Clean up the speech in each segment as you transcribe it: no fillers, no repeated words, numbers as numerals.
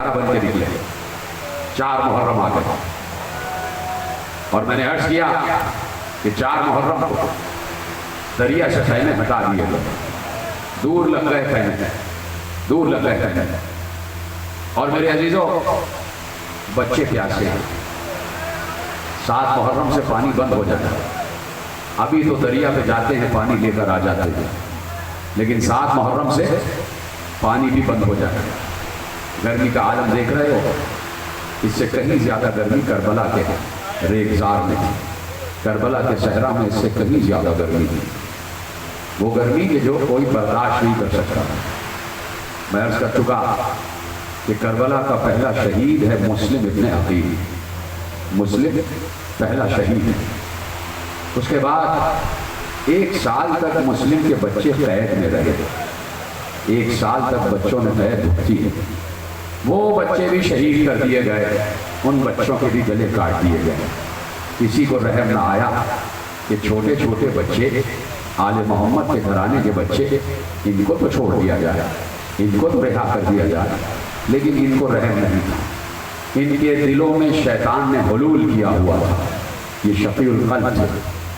پٹاخہ بن کے نکلے، 4 محرم آ گئے، اور میں نے عرض کیا کہ 4 محرم کو دریا سے خیمے ہٹا دیے گئے، دور لگ گئے خیمے، دور لگ گئے خیمے، اور میرے عزیزوں بچے پیاسے ہیں، 7 محرم سے پانی بند ہو جاتا ہے، ابھی تو دریا پہ جاتے ہیں پانی لے کر آ جاتے ہیں، لیکن 7 محرم سے پانی بھی بند ہو جاتا ہے۔ گرمی کا عالم دیکھ رہے ہو، اس سے کہیں زیادہ گرمی کربلا کے ریگزار میں تھی، کربلا کے صحرا میں اس سے کہیں زیادہ گرمی تھی، وہ گرمی کہ جو کوئی برداشت نہیں کر سکتا۔ میں عرض کر چکا کہ کربلا کا پہلا شہید ہے مسلم ابن عقیل، مسلم پہلا شہید ہے۔ اس کے بعد 1 سال تک مسلم کے بچے قید میں رہے، 1 سال تک بچوں نے قید بھگتی ہے، وہ بچے بھی شہید کر دیے گئے، ان بچوں کے بھی گلے کاٹ دیے گئے۔ کسی کو رحم نہ آیا کہ چھوٹے چھوٹے بچے، آل محمد کے گھرانے کے بچے، ان کو تو چھوڑ دیا جائے، ان کو تو رہا کر دیا جائے، لیکن ان کو رحم نہیں تھا۔ ان کے دلوں میں شیطان نے حلول کیا ہوا تھا، یہ شفیع القلب تھے،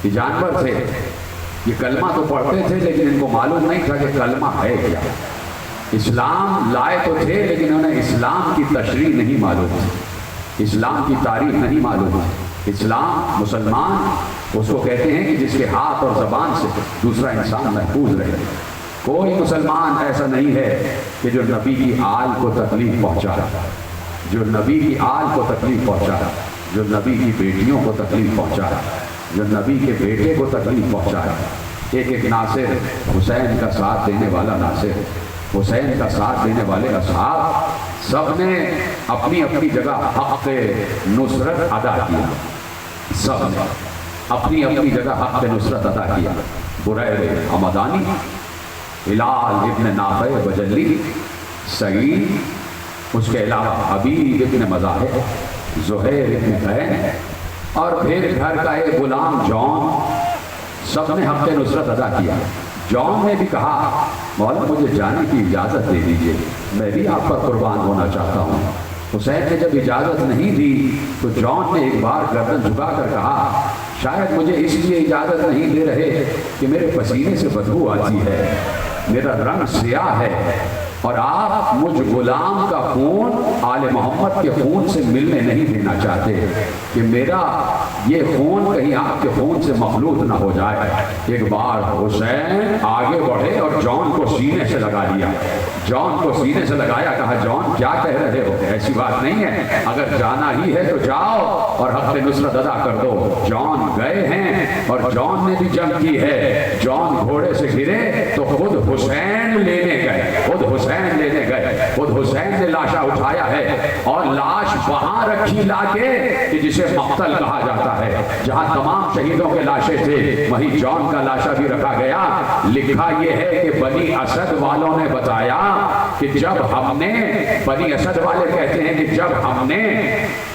یہ جانور تھے، یہ کلمہ تو پڑھتے تھے لیکن ان کو معلوم نہیں تھا کہ کلمہ ہے کیا۔ اسلام لائے تو تھے لیکن انہیں اسلام کی تشریح نہیں معلوم تھی، اسلام کی تاریخ نہیں معلوم تھی۔ اسلام، مسلمان اس کو کہتے ہیں کہ جس کے ہاتھ اور زبان سے دوسرا انسان محفوظ رہے۔ کوئی مسلمان ایسا نہیں ہے کہ جو نبی کی آل کو تکلیف پہنچا، جو نبی کی آل کو تکلیف پہنچا، جو نبی کی بیٹیوں کو تکلیف پہنچا، جو نبی کے بیٹے کو تکلیف پہنچا۔ ایک ناصر، حسین کا ساتھ دینے والا ناصر، حسین کا ساتھ دینے والے اصحاب، سب نے اپنی اپنی جگہ حق نصرت ادا کیا، سب نے اپنی اپنی جگہ حق نصرت ادا کیا۔ بریر حمدانی، ہلال ابن نافع بجلی، سعید، اس کے علاوہ حبیب ابن مظاہر، زہیر ابن قین، اور پھر گھر کا ایک غلام جون، سب نے حق نصرت ادا کیا۔ جون نے بھی کہا مولا مجھے جانے کی اجازت دے دیجئے، میں بھی آپ پر قربان ہونا چاہتا ہوں۔ حسین نے جب اجازت نہیں دی تو جون نے ایک بار گردن جھکا کر کہا شاید مجھے اس لیے اجازت نہیں دے رہے کہ میرے پسینے سے بدبو آتی ہے، میرا رنگ سیاہ ہے، اور آپ مجھ غلام کا خون آل محمد کے خون سے ملنے نہیں دینا چاہتے کہ میرا یہ خون کہیں آپ کے خون سے مخلوط نہ ہو جائے۔ ایک بار حسین آگے بڑھے اور جون کو سینے سے لگا لیا، جون کو سینے سے لگایا، کہا جون کیا کہہ رہے ہو، ایسی بات نہیں ہے، اگر جانا ہی ہے تو جاؤ اور حق نصرت ادا کر دو۔ جون گئے ہیں اور جون نے بھی جنگ کی ہے۔ جون گھوڑے سے گرے تو خود حسین لینے گئے، خود حسین لینے گئے، خود حسین نے لاشا اٹھایا ہے اور لاش وہاں رکھی لا کے کہ جسے مقتل کہا جاتا ہے، جہاں تمام شہیدوں کے لاشیں تھے وہیں جون کا لاشا بھی رکھا گیا۔ لکھا یہ ہے کہ بنی اسد والوں نے بتایا کہ جب ہم نے، بنی اسد والے کہتے ہیں کہ جب ہم نے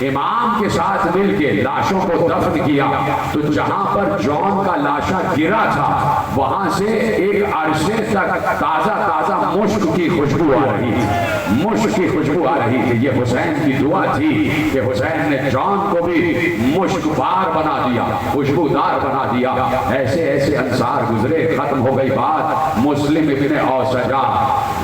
امام کے ساتھ مل کے لاشوں کو دفن کیا تو جہاں پر جون کا لاشا گرا تھا وہاں سے ایک عرصے تک تازہ تازہ مشک کی خوشبو آ رہی تھی، مشک کی خوشبو آ رہی تھی۔ یہ حسین کی دعا تھی کہ حسین نے جون کو بھی مشک بار بنا دیا، خوشبودار بنا دیا۔ ایسے ایسے انصار گزرے، ختم ہو گئی بات۔ مسلم ابن اوسجا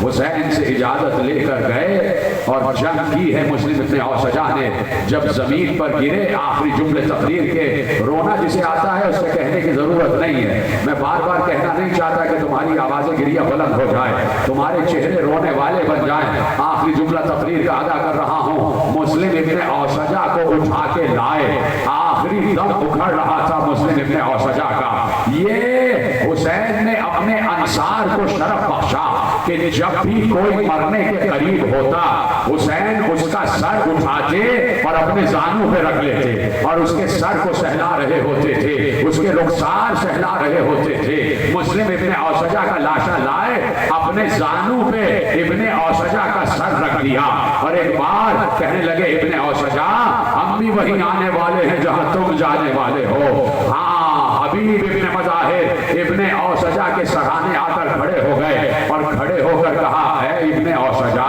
حسین سے اجازت لے کر گئے اور جنگ کی ہے مسلم ابن اوسجا نے۔ جب زمین پر گرے، آخری جملے تقریر کے، رونا جسے آتا ہے اس سے کہنے کی ضرورت نہیں ہے، میں بار بار کہنا نہیں چاہتا کہ تمہاری آوازیں گریہ بلند ہو جائے، تمہارے چہرے رونے والے بن جائیں۔ آخری جملہ تقریر کا ادا کر رہا ہوں، مسلم ابن اوسجا کو اٹھا کے لائے، آخری دم اکھڑ رہا تھا مسلم ابن اوسجا کا۔ یہ حسین نے اپنے انصار کو شرف بخشا کہ جب بھی کوئی مرنے کے قریب ہوتا حسین اس کا سر اٹھاتے اور اپنے زانوں پہ رکھ لیتے اور اس کے سر کو سہلا رہے ہوتے تھے، اس کے رخسار سہلا رہے ہوتے تھے۔ مسلم ابن اوسجا کا لاشا لائے، اپنے زانوں پہ ابن اوسجا کا سر رکھ دیا اور ایک بار کہنے لگے ابن اوسجا ہم بھی وہیں آنے والے ہیں جہاں تم جانے والے ہو۔ ہاں، حبیب ابن مظاہر ابن اوسجا کے سرانے آ کر کھڑے ہو گئے اور کھڑے ہو کر کہا اے ابن اوسجا